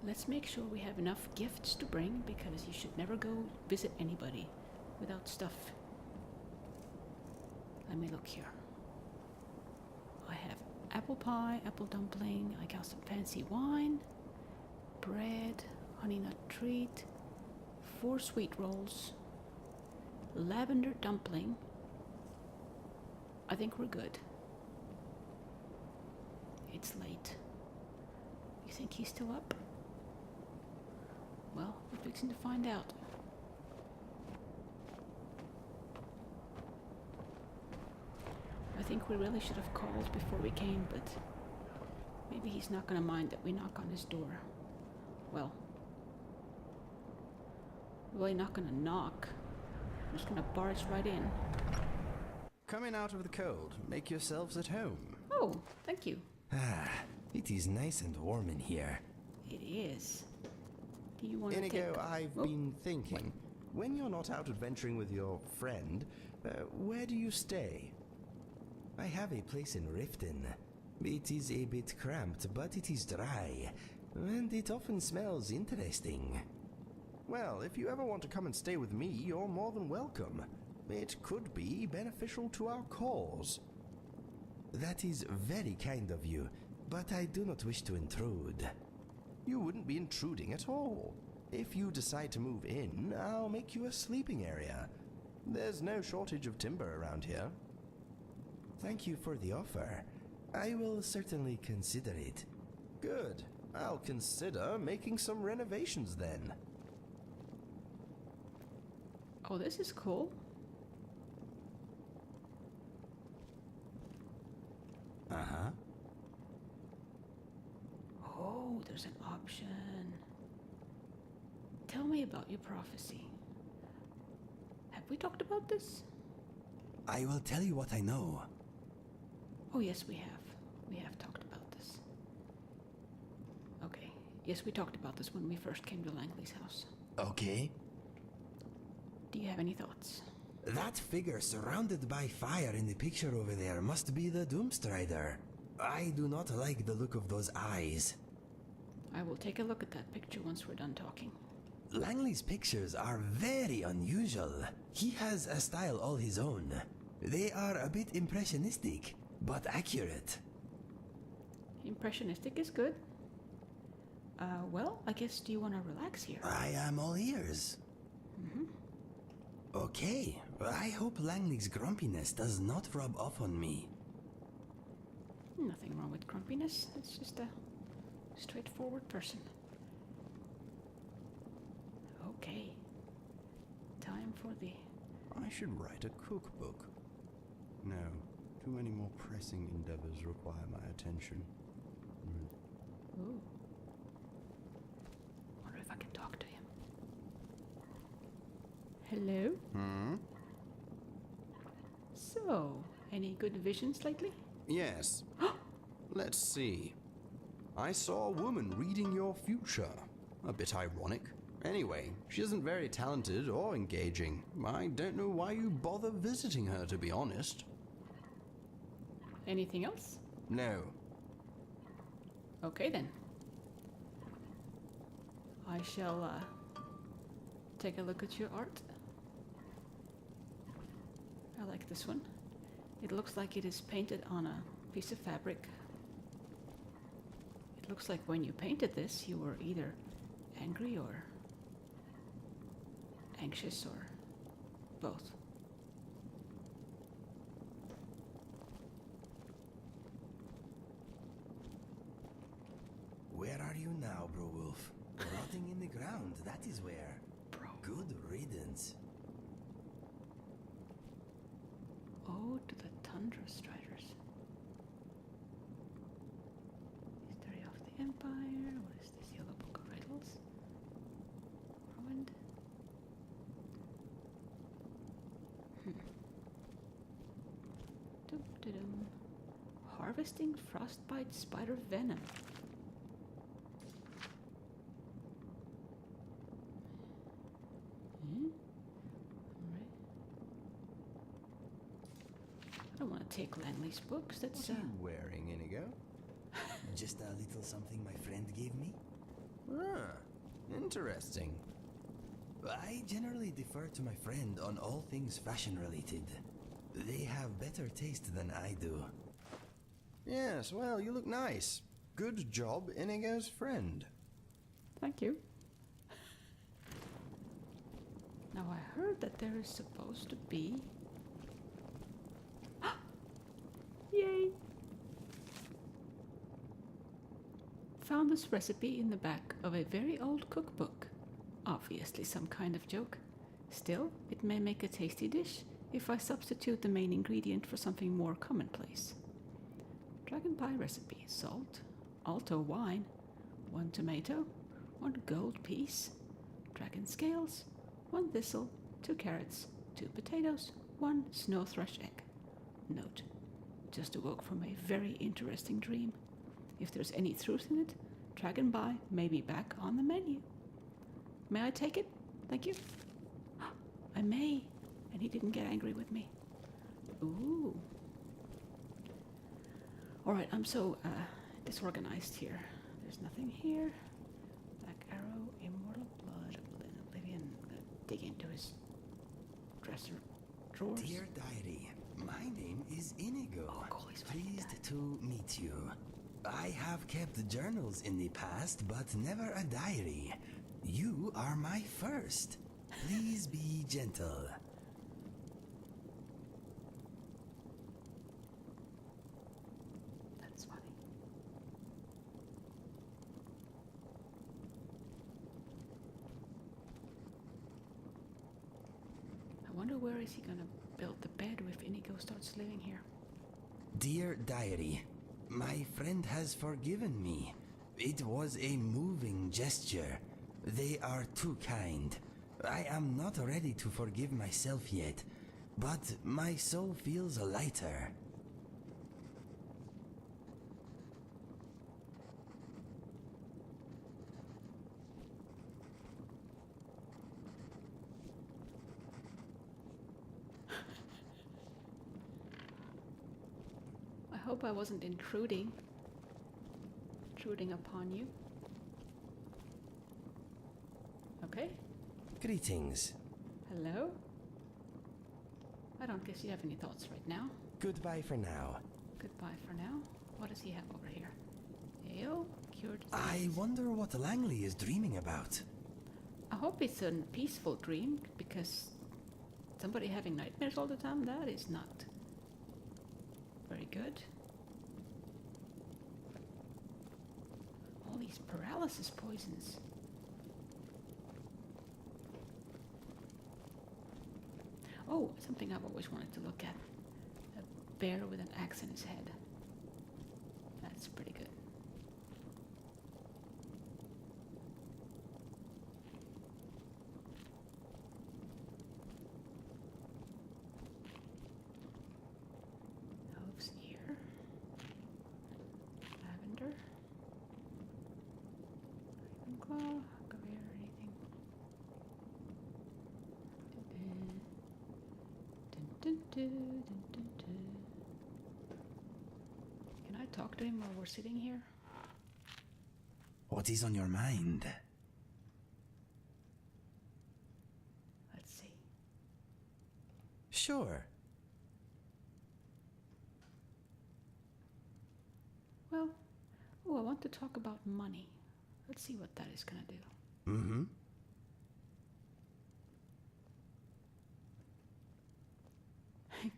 Let's make sure we have enough gifts to bring, because you should never go visit anybody without stuff. Let me look here. I have apple pie, apple dumpling, I got some fancy wine, bread, honey nut treat, 4 sweet rolls, lavender dumpling. I think we're good. It's late. You think he's still up? Well, we're fixing to find out. I think we really should have called before we came, but maybe he's not going to mind that we knock on his door. Well, we're really not going to knock. We're just going to barge right in. Coming out of the cold, make yourselves at home. Oh, thank you. Ah, it is nice and warm in here. It is. Do you want to Inigo, take... I've been thinking. When you're not out adventuring with your friend, where do you stay? I have a place in Riften. It is a bit cramped, but it is dry, and it often smells interesting. Well, if you ever want to come and stay with me, you're more than welcome. It could be beneficial to our cause. That is very kind of you, but I do not wish to intrude. You wouldn't be intruding at all. If you decide to move in, I'll make you a sleeping area. There's no shortage of timber around here. Thank you for the offer. I will certainly consider it. Good. I'll consider making some renovations then. Oh, this is cool. Uh-huh. Oh, there's an option. Tell me about your prophecy. Have we talked about this? I will tell you what I know. Oh, yes, we have. We have talked about this. Okay. Yes, we talked about this when we first came to Langley's house. Okay. Do you have any thoughts? That figure surrounded by fire in the picture over there must be the Doomstrider. I do not like the look of those eyes. I will take a look at that picture once we're done talking. Langley's pictures are very unusual. He has a style all his own. They are a bit impressionistic, but accurate. Impressionistic is good. Well, I guess, do you want to relax here? I am all ears. Okay, I hope Langley's grumpiness does not rub off on me. Nothing wrong with grumpiness. It's just a straightforward person. Okay. Time for the... I should write a cookbook. No, too many more pressing endeavors require my attention. Ooh. Wonder if I can talk to him. Hello? So, any good visions lately? Yes. Let's see. I saw a woman reading your future. A bit ironic. Anyway, she isn't very talented or engaging. I don't know why you bother visiting her, to be honest. Anything else? No. Okay then. I shall take a look at your art. I like this one. It looks like it is painted on a piece of fabric. It looks like when you painted this, you were either angry or anxious or both. Where are you now, Bro Wolf? Rotting in the ground, that is where. Bro. Good riddance. Oh, to the Tundra Striders. History of the Empire. What is this? Yellow Book of Riddles. Ruined. Dum-dum-dum. Harvesting frostbite spider venom. Alright. I don't want to take Langley's books. That's What are you wearing, Inigo? Just a little something my friend gave me. Ah, interesting. I generally defer to my friend on all things fashion related. They have better taste than I do. Yes, well, you look nice. Good job, Inigo's friend. Thank you. Now I heard that there is supposed to be... Yay! Found this recipe in the back of a very old cookbook. Obviously some kind of joke. Still, it may make a tasty dish if I substitute the main ingredient for something more commonplace. Dragon pie recipe: salt, alto wine, 1 tomato, 1 gold piece, dragon scales, 1 thistle, 2 carrots, 2 potatoes, 1 snow thrush egg. Note: just awoke from a very interesting dream. If there's any truth in it, dragon pie may be back on the menu. May I take it? Thank you. I may. And he didn't get angry with me. Ooh. Alright, I'm so disorganized here. There's nothing here. Black arrow, immortal blood, oblivion. I'm gonna dig into his dresser drawers. Dear diary, my name is Inigo. Oh, cool, he's writing Pleased that. to meet you. I have kept journals in the past, but never a diary. You are my first. Please be gentle. That's funny. I wonder where is he gonna build the bed if Inigo starts living here. Dear diary, my friend has forgiven me. It was a moving gesture. They are too kind. I am not ready to forgive myself yet, but my soul feels lighter. I hope I wasn't intruding upon you. Okay. Greetings. Hello? I don't guess you have any thoughts right now. Goodbye for now. Goodbye for now. What does he have over here? Ale, cured I disease. wonder what Langley is dreaming about. I hope it's a peaceful dream, because somebody having nightmares all the time, that is not very good. All these paralysis poisons. Oh, something I've always wanted to look at. A bear with an axe in his head. That's pretty good. Hooves here. Lavender. Ravenclaw. Go here or anything. Dun, dun, dun, dun, dun. Can I talk to him while we're sitting here? What is on your mind? Let's see. Sure. Well, I want to talk about money. Let's see what that is gonna do. Mm-hmm.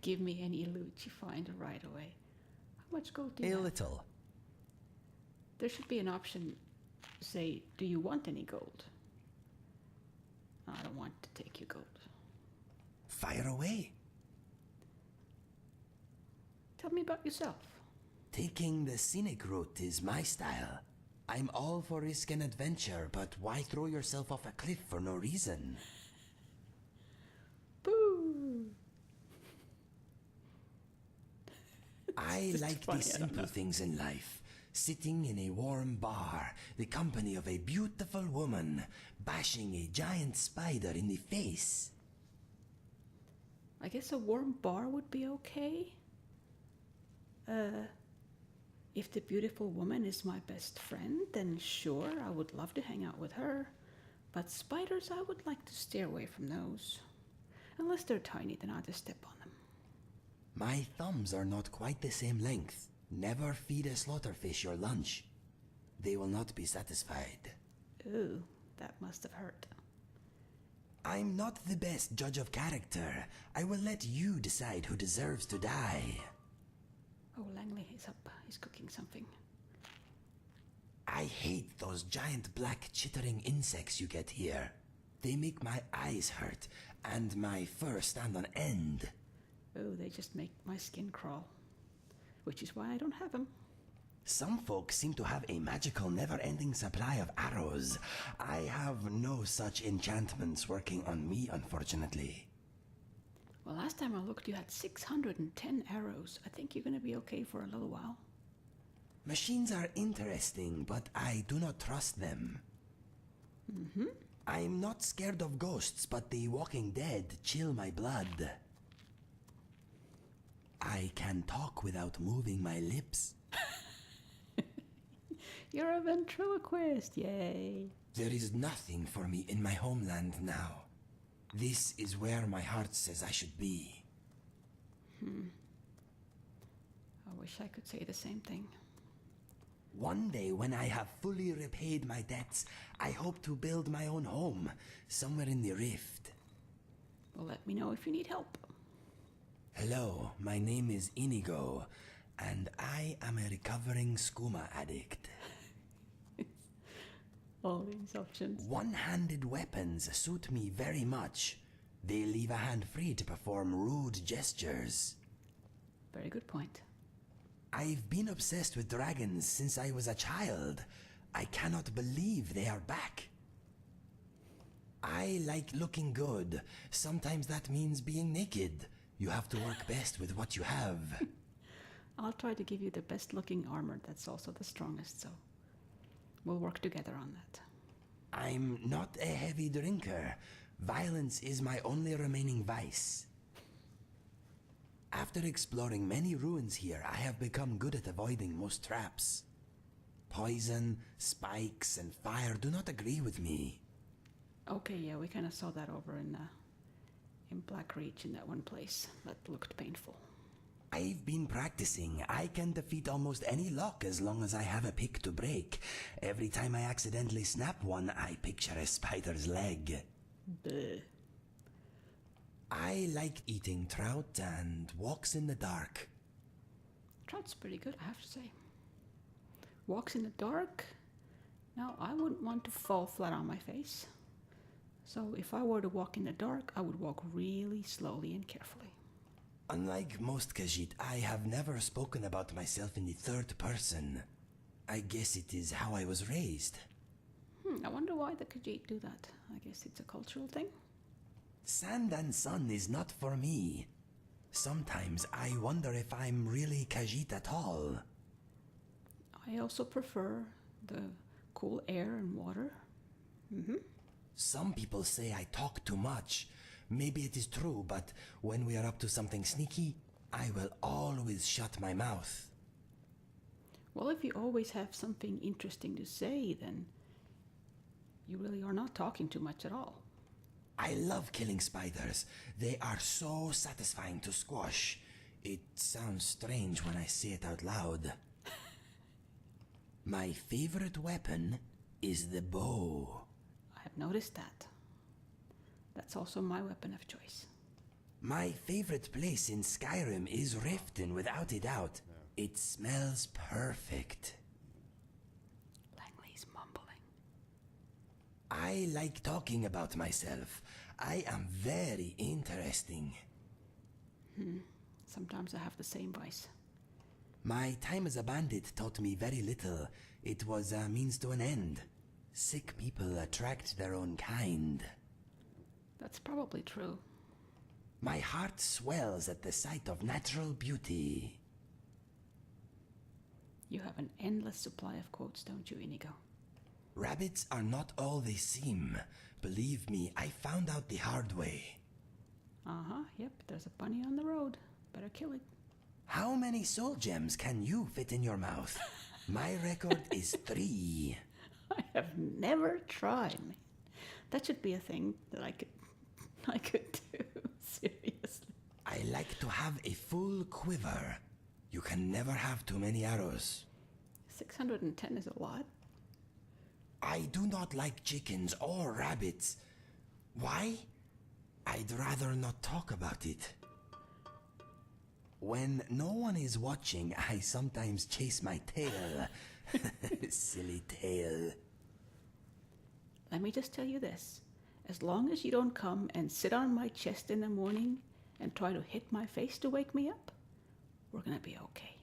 Give me any loot you find right away. How much gold do you A have? little. There should be an option, say, do you want any gold? I don't want to take your gold. Fire away. Tell me about yourself. Taking the scenic route is my style. I'm all for risk and adventure, but why throw yourself off a cliff for no reason? Boo! I just like funny, the I don't simple know. things in life. Sitting in a warm bar, the company of a beautiful woman, bashing a giant spider in the face. I guess a warm bar would be okay. If the beautiful woman is my best friend, then sure, I would love to hang out with her. But spiders, I would like to steer away from those. Unless they're tiny, then I'll just step on them. My thumbs are not quite the same length. Never feed a slaughterfish your lunch. They will not be satisfied. Ooh, that must have hurt. I'm not the best judge of character. I will let you decide who deserves to die. Oh, Langley is up. He's cooking something. I hate those giant black chittering insects you get here. They make my eyes hurt and my fur stand on end. Oh, they just make my skin crawl. Which is why I don't have them. Some folks seem to have a magical never-ending supply of arrows. I have no such enchantments working on me, unfortunately. Well, last time I looked, you had 610 arrows. I think you're going to be okay for a little while. Machines are interesting, but I do not trust them. I'm not scared of ghosts, but the Walking Dead chill my blood. I can talk without moving my lips. You're a ventriloquist, yay. There is nothing for me in my homeland now. This is where my heart says I should be. I wish I could say the same thing. One day when I have fully repaid my debts, I hope to build my own home, somewhere in the rift. Well, let me know if you need help. Hello, my name is Inigo, and I am a recovering skooma addict. All these options. One-handed weapons suit me very much. They leave a hand free to perform rude gestures. Very good point. I've been obsessed with dragons since I was a child. I cannot believe they are back. I like looking good. Sometimes that means being naked. You have to work best with what you have. I'll try to give you the best looking armor that's also the strongest, so we'll work together on that. I'm not a heavy drinker. Violence is my only remaining vice. After exploring many ruins here, I have become good at avoiding most traps. Poison, spikes, and fire do not agree with me. Okay, yeah, we kind of saw that over in Black Reach in that one place. That looked painful. I've been practicing. I can defeat almost any lock as long as I have a pick to break. Every time I accidentally snap one, I picture a spider's leg. Bleh. I like eating trout and walks in the dark. Trout's pretty good, I have to say. Walks in the dark? Now, I wouldn't want to fall flat on my face. So if I were to walk in the dark, I would walk really slowly and carefully. Unlike most Khajiit, I have never spoken about myself in the third person. I guess it is how I was raised. I wonder why the Khajiit do that. I guess it's a cultural thing. Sand and sun is not for me. Sometimes I wonder if I'm really Khajiit at all. I also prefer the cool air and water. Some people say I talk too much. Maybe it is true, but when we are up to something sneaky, I will always shut my mouth. Well, if you always have something interesting to say, then you really are not talking too much at all. I love killing spiders. They are so satisfying to squash. It sounds strange when I say it out loud. My favorite weapon is the bow. I have noticed that. That's also my weapon of choice. My favorite place in Skyrim is Riften, without a doubt. It smells perfect. Langley's mumbling. I like talking about myself. I am very interesting. Sometimes I have the same vice. My time as a bandit taught me very little. It was a means to an end. Sick people attract their own kind. That's probably true. My heart swells at the sight of natural beauty. You have an endless supply of quotes, don't you, Inigo? Rabbits are not all they seem. Believe me, I found out the hard way. Yep, there's a bunny on the road. Better kill it. How many soul gems can you fit in your mouth? My record is 3. I have never tried, man. That should be a thing that I could do. Seriously. I like to have a full quiver. You can never have too many arrows. 610 is a lot. I do not like chickens or rabbits. Why? I'd rather not talk about it. When no one is watching, I sometimes chase my tail. Silly tail. Let me just tell you this. As long as you don't come and sit on my chest in the morning and try to hit my face to wake me up, we're gonna be okay.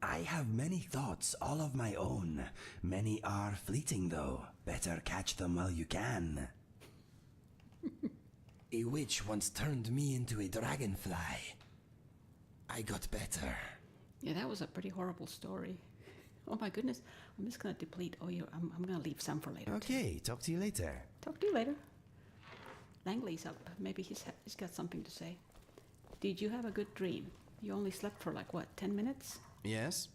I have many thoughts, all of my own. Many are fleeting, though. Better catch them while you can. A witch once turned me into a dragonfly. I got better. Yeah, that was a pretty horrible story. Oh my goodness. I'm just gonna deplete. I'm gonna leave some for later. Okay, talk to you later. Talk to you later. Langley's up. Maybe he's got something to say. Did you have a good dream? You only slept for 10 minutes? Yes?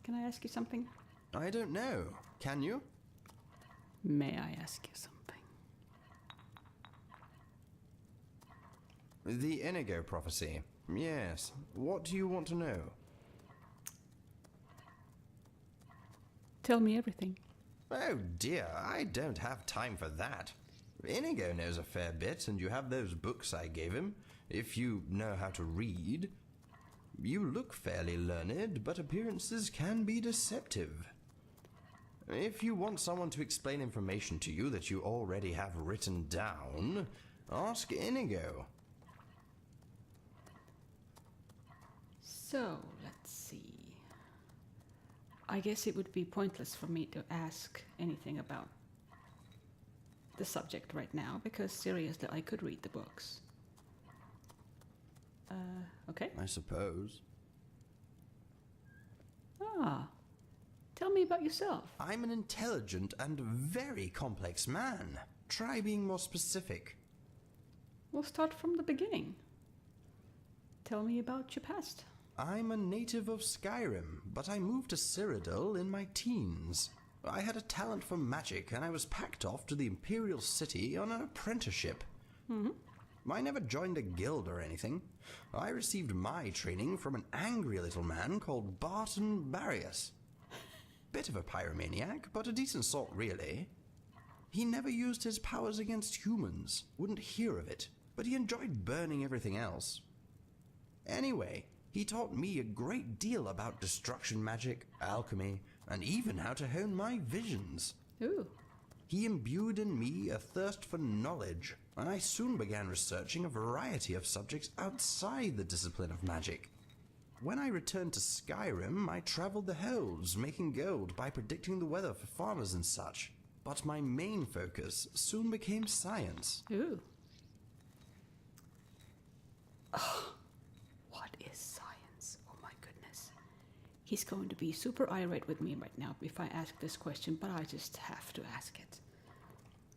Can I ask you something? I don't know. Can you? May I ask you something? The Inigo prophecy. Yes. What do you want to know? Tell me everything. Oh dear, I don't have time for that. Inigo knows a fair bit, and you have those books I gave him, if you know how to read. You look fairly learned, but appearances can be deceptive. If you want someone to explain information to you that you already have written down, ask Inigo. So, let's see. I guess it would be pointless for me to ask anything about the subject right now, because seriously, I could read the books. Okay? I suppose. Tell me about yourself. I'm an intelligent and very complex man. Try being more specific. We'll start from the beginning. Tell me about your past. I'm a native of Skyrim, but I moved to Cyrodiil in my teens. I had a talent for magic, and I was packed off to the Imperial City on an apprenticeship. I never joined a guild or anything. I received my training from an angry little man called Barton Barrius. Bit of a pyromaniac, but a decent sort, really. He never used his powers against humans, wouldn't hear of it, but he enjoyed burning everything else. Anyway, he taught me a great deal about destruction magic, alchemy, and even how to hone my visions. Ooh. He imbued in me a thirst for knowledge, and I soon began researching a variety of subjects outside the discipline of magic. When I returned to Skyrim, I traveled the hells, making gold by predicting the weather for farmers and such. But my main focus soon became science. Ooh. Oh, what is science? Oh my goodness. He's going to be super irate with me right now if I ask this question, but I just have to ask it.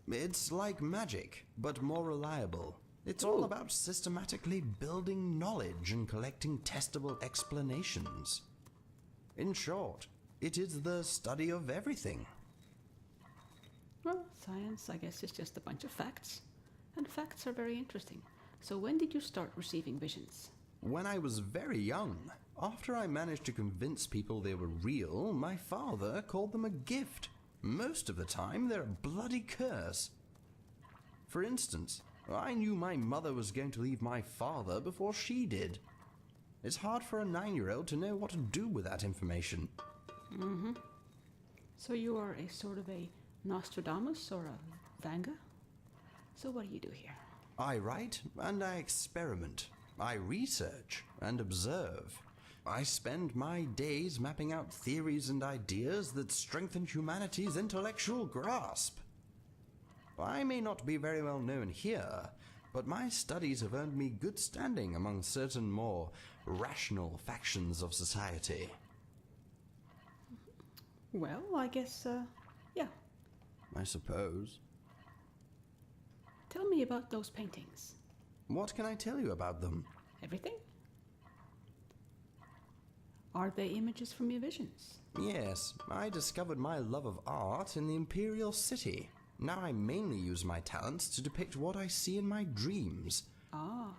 It's like magic, but more reliable. It's all about systematically building knowledge and collecting testable explanations. In short, it is the study of everything. Well, science, I guess, is just a bunch of facts. And facts are very interesting. So when did you start receiving visions? When I was very young, after I managed to convince people they were real, my father called them a gift. Most of the time, they're a bloody curse. For instance, I knew my mother was going to leave my father before she did. It's hard for a 9-year-old to know what to do with that information. So you are a sort of a Nostradamus or a Vanga? So what do you do here? I write and I experiment. I research and observe. I spend my days mapping out theories and ideas that strengthen humanity's intellectual grasp. I may not be very well known here, but my studies have earned me good standing among certain more rational factions of society. Well, I guess, yeah. I suppose. Tell me about those paintings. What can I tell you about them? Everything? Are they images from your visions? Yes, I discovered my love of art in the Imperial City. Now I mainly use my talents to depict what I see in my dreams. Ah.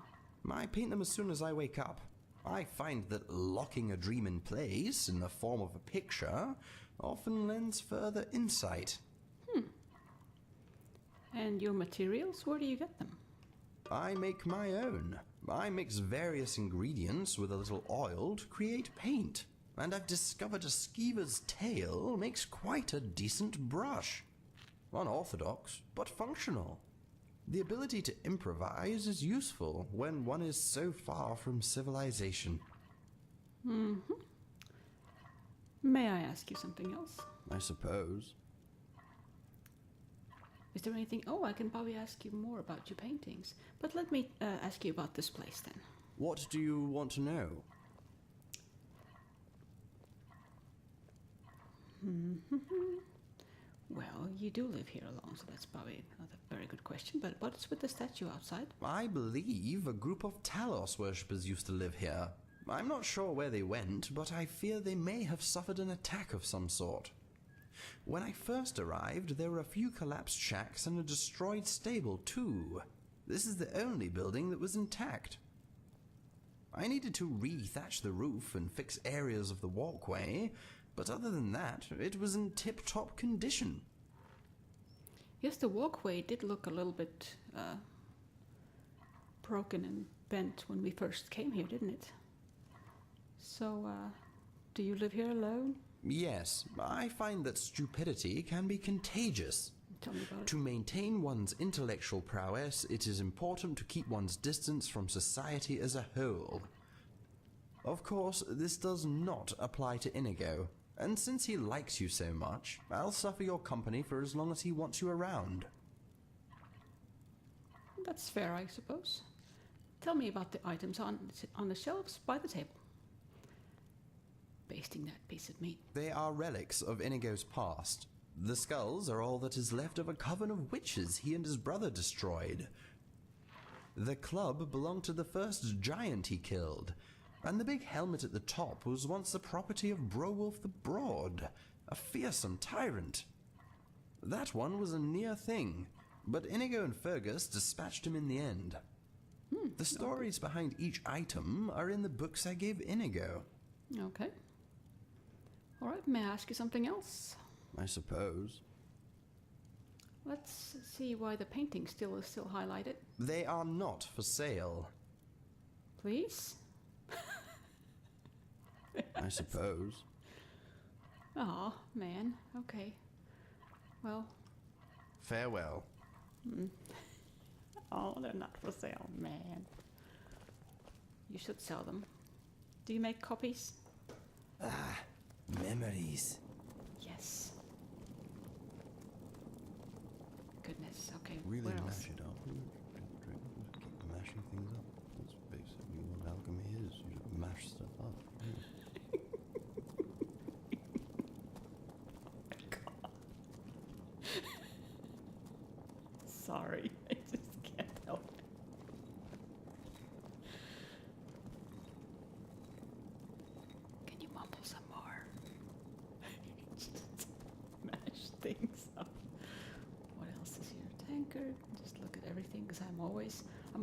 I paint them as soon as I wake up. I find that locking a dream in place in the form of a picture often lends further insight. And your materials, where do you get them? I make my own. I mix various ingredients with a little oil to create paint. And I've discovered a skeever's tail makes quite a decent brush. Unorthodox, but functional. The ability to improvise is useful when one is so far from civilization. Mm-hmm. May I ask you something else? I suppose. Is there anything... Oh, I can probably ask you more about your paintings. But let me ask you about this place then. What do you want to know? Well, you do live here alone, so that's probably not a very good question. But what's with the statue outside? I believe a group of Talos worshippers used to live here. I'm not sure where they went, but I fear they may have suffered an attack of some sort. When I first arrived, there were a few collapsed shacks and a destroyed stable, too. This is the only building that was intact. I needed to re-thatch the roof and fix areas of the walkway, but other than that, it was in tip-top condition. Yes, the walkway did look a little bit broken and bent when we first came here, didn't it? So, do you live here alone? Yes, I find that stupidity can be contagious. Tell me about it. To maintain one's intellectual prowess, it is important to keep one's distance from society as a whole. Of course, this does not apply to Inigo, and since he likes you so much, I'll suffer your company for as long as he wants you around. That's fair, I suppose. Tell me about the items on the shelves by the table. Basting that piece of meat. They are relics of Inigo's past. The skulls are all that is left of a coven of witches he and his brother destroyed. The club belonged to the first giant he killed, and the big helmet at the top was once the property of Browulf the Broad, a fearsome tyrant. That one was a near thing, but Inigo and Fergus dispatched him in the end. The stories behind each item are in the books I gave Inigo. Okay. All right, may I ask you something else? I suppose. Let's see why the painting is still highlighted. They are not for sale. Please? I suppose. Oh, man. Okay. Well. Farewell. Oh, they're not for sale, man. You should sell them. Do you make copies? Ah, memories. Yes. Goodness. Okay. Really where mash else? it up. Keep mashing things up. That's basically what alchemy is. You just mash stuff up. Sorry, I just can't help it. Can you mumble some more? Just mash things up. What else is here? Tankard. Just look at everything because I'm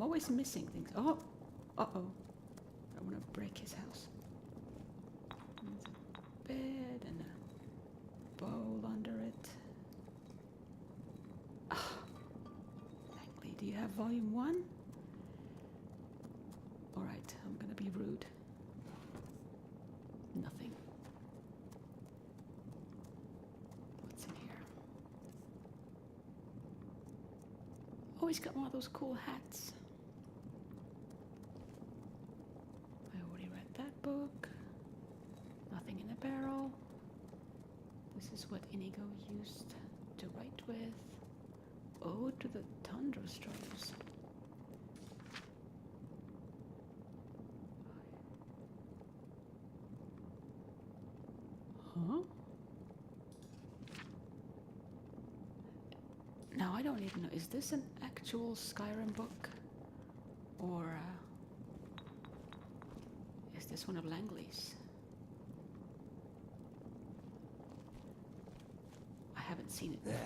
always missing things. Oh, uh-oh. I want to break his house. There's a bed and a bowl under it. Langley, do you have volume 1? Alright, I'm gonna be rude. Nothing. What's in here? Oh, he's got one of those cool hats. I already read that book. Nothing in a barrel. This is what Inigo used to write with. Ode to the Tundra Stripes. Huh? Now I don't even know. Is this an actual Skyrim book? Or is this one of Langley's? seen it before.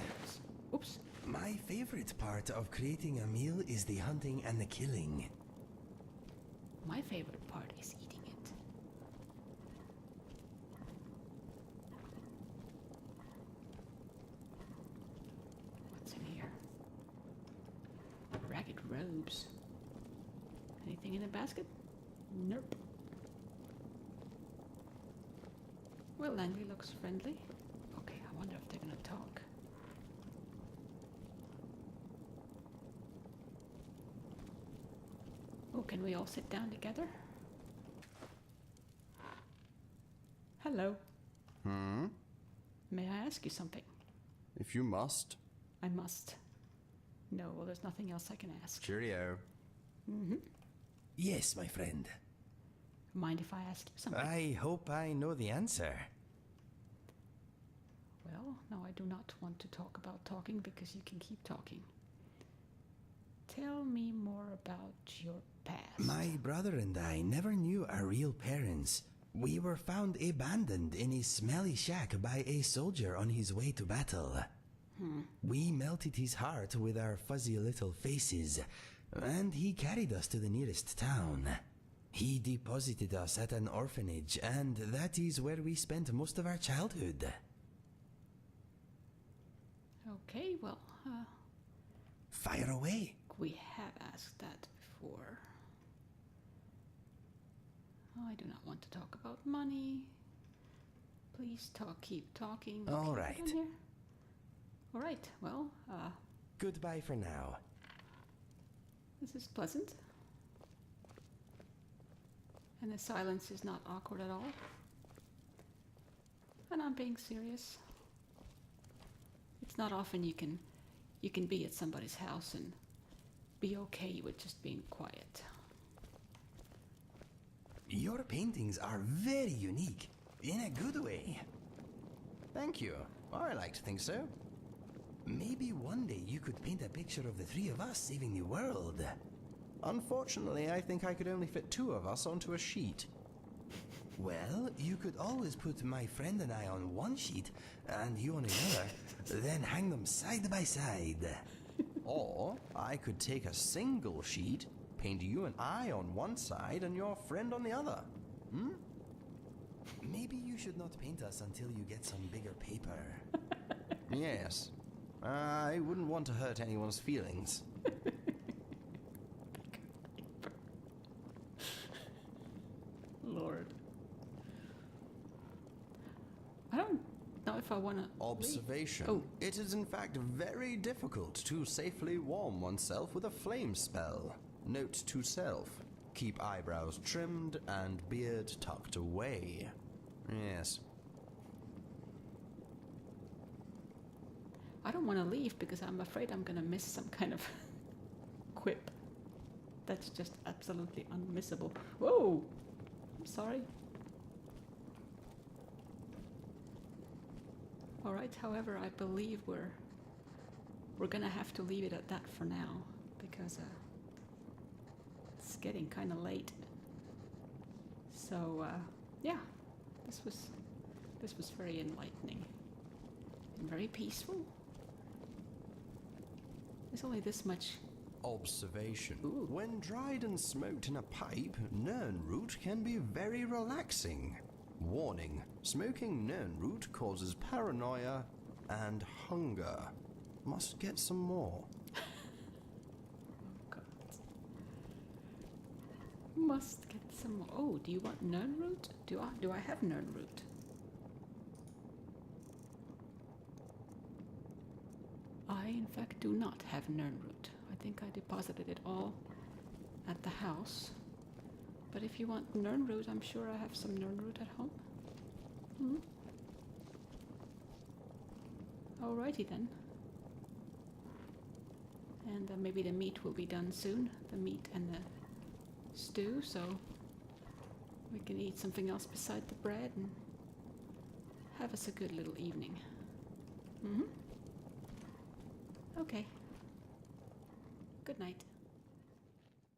Oops. My favorite part of creating a meal is the hunting and the killing. My favorite part is eating it. What's in here? Ragged robes. Anything in the basket? Nope. Well, Langley looks friendly. Okay, I wonder if they're gonna talk. Oh, can we all sit down together? Hello. May I ask you something? If you must. I must. No, well, there's nothing else I can ask. Cheerio. Yes, my friend. Mind if I ask you something? I hope I know the answer. Well, no, I do not want to talk about talking because you can keep talking. Tell me more about your past. My brother and I never knew our real parents. We were found abandoned in a smelly shack by a soldier on his way to battle. We melted his heart with our fuzzy little faces, and he carried us to the nearest town. He deposited us at an orphanage, and that is where we spent most of our childhood. Okay, well, Fire away. we have asked that before. I do not want to talk about money. Please keep talking. All Okay, right. done here? All right, well, Goodbye for now. this is pleasant. And the silence is not awkward at all. And I'm being serious. It's not often you can be at somebody's house and be okay with just being quiet. Your paintings are very unique, in a good way. Thank you. I like to think so. Maybe one day you could paint a picture of the three of us saving the world. Unfortunately, I think I could only fit two of us onto a sheet. Well, you could always put my friend and I on one sheet, and you on another, then hang them side by side. Or I could take a single sheet, paint you and I on one side and your friend on the other. Maybe you should not paint us until you get some bigger paper. Yes. I wouldn't want to hurt anyone's feelings. Lord. I don't know if I want to. Observation. Oh. It is in fact very difficult to safely warm oneself with a flame spell. Note to self. Keep eyebrows trimmed and beard tucked away. Yes. I don't want to leave because I'm afraid I'm going to miss some kind of quip. That's just absolutely unmissable. Whoa! I'm sorry. Alright, however, I believe we're going to have to leave it at that for now because it's getting kind of late. So, yeah, this was very enlightening and very peaceful. There's only this much. Observation. Ooh. When dried and smoked in a pipe, nern root can be very relaxing. Warning, smoking nern root causes paranoia and hunger. Must get some more. God. Must get some more. Oh, do you want nern root? Do I have nern root? I, in fact, do not have nern root. I think I deposited it all at the house. But if you want nern root, I'm sure I have some nern root at home. Alrighty then. And maybe the meat will be done soon. The meat and the stew, so we can eat something else beside the bread and have us a good little evening. Okay. Good night.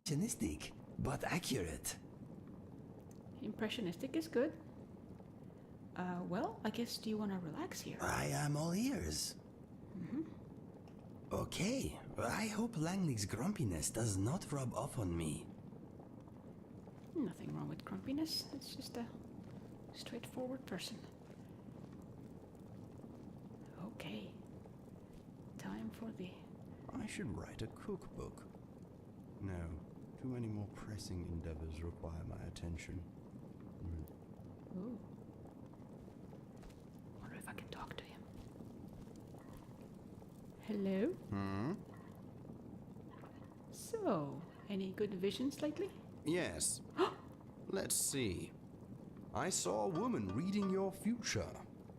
Impressionistic, but accurate. Impressionistic is good. Well, I guess do you want to relax here? I am all ears. Okay, I hope Langley's grumpiness does not rub off on me. Nothing wrong with grumpiness. It's just a straightforward person. Okay. Time for the... I should write a cookbook. No, too many more pressing endeavors require my attention. Ooh. Wonder if I can talk to him. Hello? So, any good visions lately? Yes. Let's see. I saw a woman reading your future.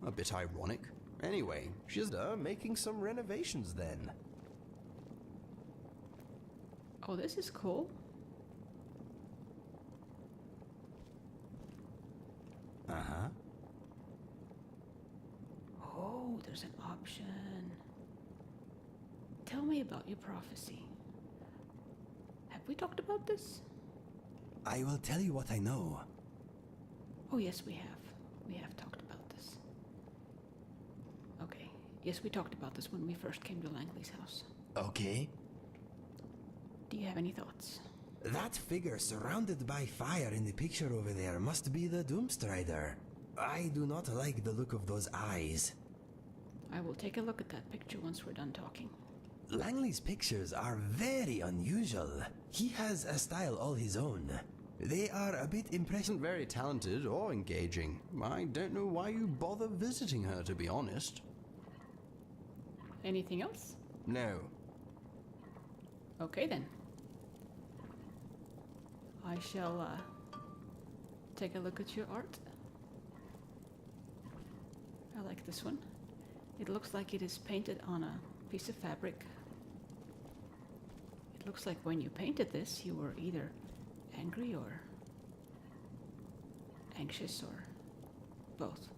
A bit ironic. Anyway, she's making some renovations then. Oh, this is cool. Uh-huh. Oh, there's an option. Tell me about your prophecy. Have we talked about this? I will tell you what I know. Oh, yes, we have. We have talked about this. Okay. Yes, we talked about this when we first came to Langley's house. Okay. Do you have any thoughts? That figure surrounded by fire in the picture over there must be the Doomstrider. I do not like the look of those eyes. I will take a look at that picture once we're done talking. Langley's pictures are very unusual. He has a style all his own. They are a bit Isn't very talented or engaging. I don't know why you bother visiting her, to be honest. Anything else? No. Okay, then. I shall take a look at your art. I like this one. It looks like it is painted on a piece of fabric. It looks like when you painted this, you were either angry or anxious or both.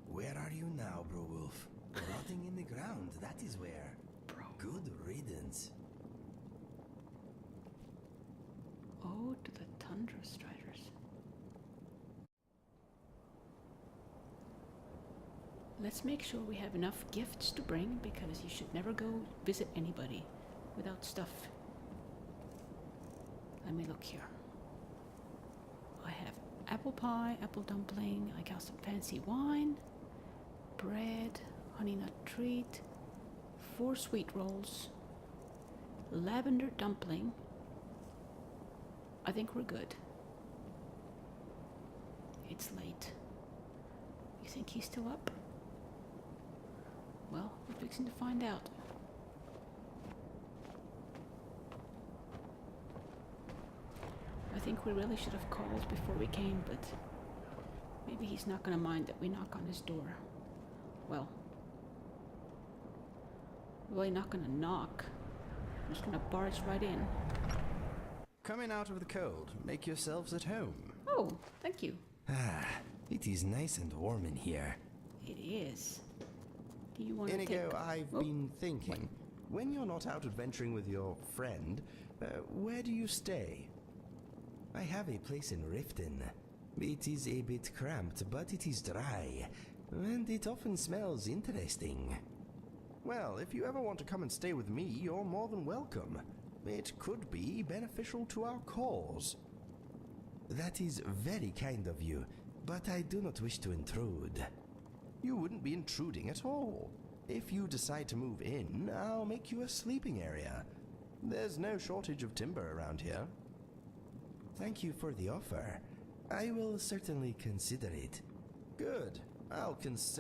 Where are you now, Bro Wolf? Rotting in the ground, that is where. Bro. Good riddance. Oh, to the Tundra Striders. Let's make sure we have enough gifts to bring, because you should never go visit anybody without stuff. Let me look here. I have apple pie, apple dumpling, I got some fancy wine, bread, honey nut treat, 4 sweet rolls, lavender dumpling. I think we're good. It's late. You think he's still up? Well, we're fixing to find out. I think we really should have called before we came, but maybe he's not going to mind that we knock on his door. Well, we're really not going to knock. We're just going to barge right in. Coming out of the cold, make yourselves at home. Oh, thank you. Ah, it is nice and warm in here. It is. Do you want to take... Inigo, I've Oh, been thinking. When you're not out adventuring with your friend, where do you stay? I have a place in Riften. It is a bit cramped, but it is dry, and it often smells interesting. Well, if you ever want to come and stay with me, you're more than welcome. It could be beneficial to our cause. That is very kind of you, but I do not wish to intrude. You wouldn't be intruding at all. If you decide to move in, I'll make you a sleeping area. There's no shortage of timber around here. Thank you for the offer. I will certainly consider it. Good. I'll consider